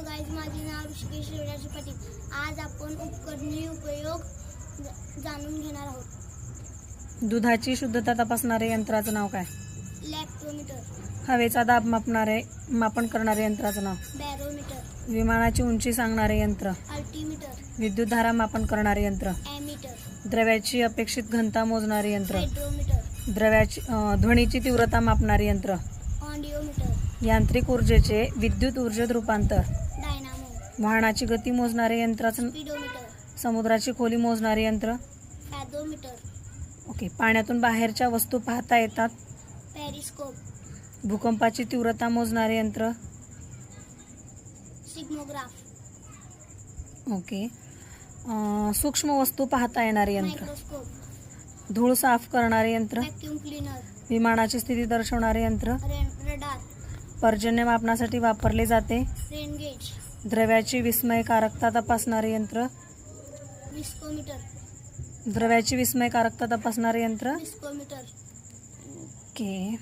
Hello guys, माझे नाव ऋषिकेश रेवराजी पाटील. आज आपण उपकरणे उपयोग जाणून घेणार आहोत. दुधाची शुद्धता तपासणारे यंत्राचं नाव काय? लॅक्टोमीटर, हवेचा दाब मापन करणारे यंत्राचं नाव? बॅरोमीटर, विमानाची उंची सांगणारे यंत्र? अल्टीमीटर, विद्युतधारा मापन करणारे यंत्र? ॲमीटर, द्रव्याची अपेक्षित घनता मोजणारे यंत्र? हायड्रोमीटर, ध्वनीची तीव्रता मापणारे यंत्र? ऑडिओमीटर, यांत्रिक ऊर्जेचे विद्युत ऊर्जेत रूपांतर? डायनामो, वाहनाची गती मोजणारे यंत्राचं? स्पीडोमीटर, समुद्राची खोली मोजणारे यंत्र? फॅथोमीटर, ओके. पाण्यातून बाहेरच्या वस्तू पाहता येतात? पेरिस्कोप, भूकंपाची तीव्रता मोजणारे यंत्र? सिग्मोग्राफ, ओके. सूक्ष्म वस्तू पाहता येणारे यंत्र? मायक्रोस्कोप, धूळ साफ करणारे यंत्र? व्हॅक्यूम क्लीनर, विमानाची स्थिती दर्शवणारे यंत्र? रडार, पर्जन्य मापनासाठी वापरले जाते? रेन गेज, द्रव्याची विस्मयकारकता तपासणारे यंत्र? विस्कोमीटर, द्रव्याची विस्मयकारकता तपासणारे यंत्र? विस्कोमीटर. ओके.